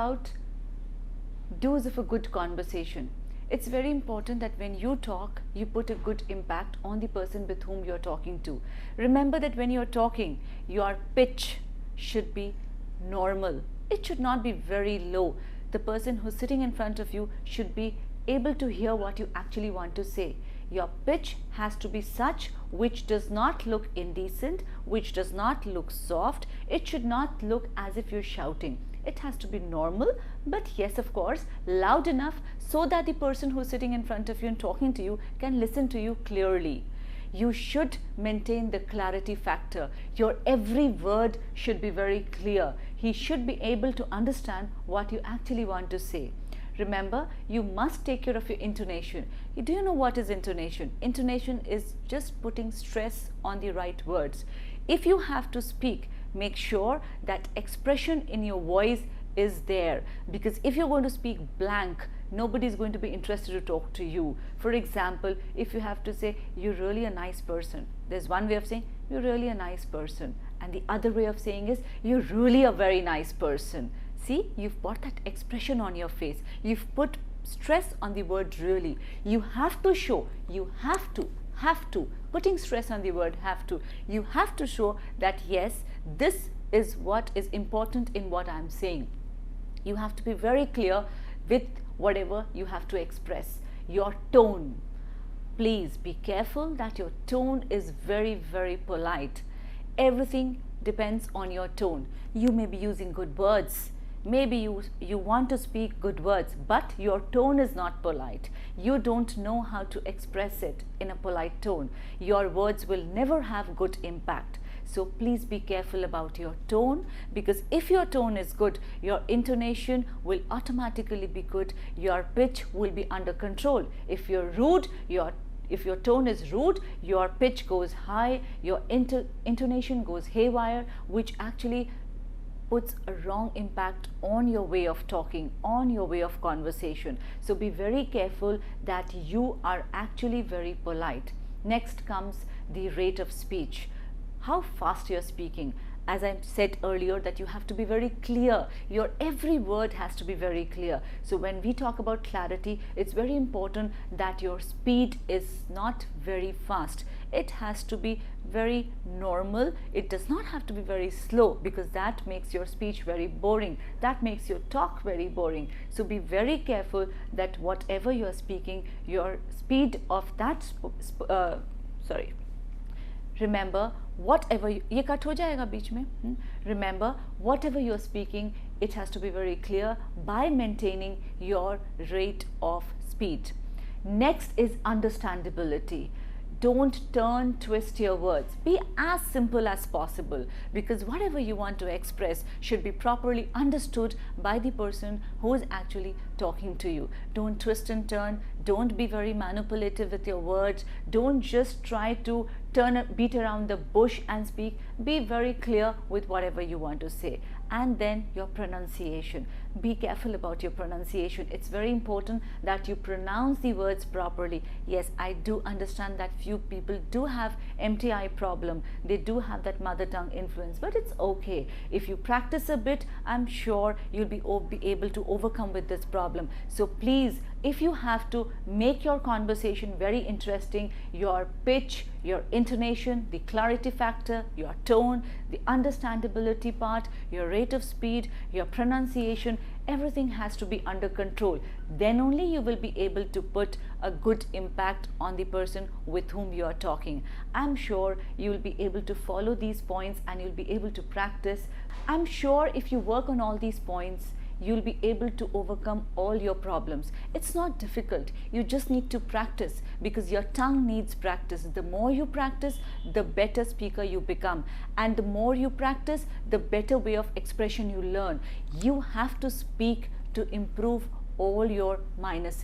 about do's of a good conversation. It's very important that when you talk, you put a good impact on the person with whom you're talking to. Remember that when you're talking, your pitch should be normal. It should not be very low. The person who's sitting in front of you should be able to hear what you actually want to say. Your pitch has to be such which does not look indecent, which does not look soft. It should not look as if you're shouting. It has to be normal, but yes, of course, loud enough so that the person who's sitting in front of you and talking to you can listen to you clearly. You should maintain the clarity factor. Your every word should be very clear. He should be able to understand what you actually want to say. Remember, you must take care of your intonation. Do you know what is intonation? Intonation is just putting stress on the right words. If you have to speak, make sure that expression in your voice is there, because if you're going to speak blank, nobody is going to be interested to talk to you. For example, if you have to say, you're really a nice person, there's one way of saying, you're really a nice person, and the other way of saying is, you're really a very nice person. See, you've got that expression on your face. You've put stress on the word really. You have to show, you have to, putting stress on the word have to. You have to show that yes, this is what is important in what I'm saying. You have to be very clear with whatever you have to express. Your tone, please be careful that your tone is very, very polite. Everything depends on your tone. You may be using good words. Maybe you want to speak good words, but your tone is not polite. You don't know how to express it in a polite tone. Your words will never have good impact. So please be careful about your tone, because if your tone is good, your intonation will automatically be good. Your pitch will be under control. If you're rude, if your tone is rude, your pitch goes high, your intonation goes haywire, which actually puts a wrong impact on your way of talking, on your way of conversation. So be very careful that you are actually very polite. Next comes the rate of speech. How fast you're speaking. As I said earlier, that you have to be very clear. Your every word has to be very clear. So when we talk about clarity, it's very important that your speed is not very fast. It has to be very normal. It does not have to be very slow, because that makes your speech very boring. That makes your talk very boring. So be very careful that whatever you are speaking, your speed of that remember, whatever ये cut हो जाएगा बीच में. Remember, whatever you're speaking, it has to be very clear by maintaining your rate of speed. Next is understandability. Don't twist your words. Be as simple as possible, because whatever you want to express should be properly understood by the person who is actually talking to you. Don't twist and turn. Don't be very manipulative with your words. Don't just try to beat around the bush and speak. Be very clear with whatever you want to say. And then your pronunciation. Be careful about your pronunciation. It's very important that you pronounce the words properly. Yes, I do understand that few people do have MTI problem. They do have that mother tongue influence, but it's okay. If you practice a bit, I'm sure you'll be able to overcome with this problem. So please, if you have to make your conversation very interesting, your pitch, your intonation, the clarity factor, your tone, the understandability part, your rate of speed, your pronunciation, everything has to be under control. Then only you will be able to put a good impact on the person with whom you are talking. I'm sure you will be able to follow these points and you'll be able to practice. I'm sure if you work on all these points, you'll be able to overcome all your problems. It's not difficult. You just need to practice, because your tongue needs practice. The more you practice, the better speaker you become. And the more you practice, the better way of expression you learn. You have to speak to improve all your minuses.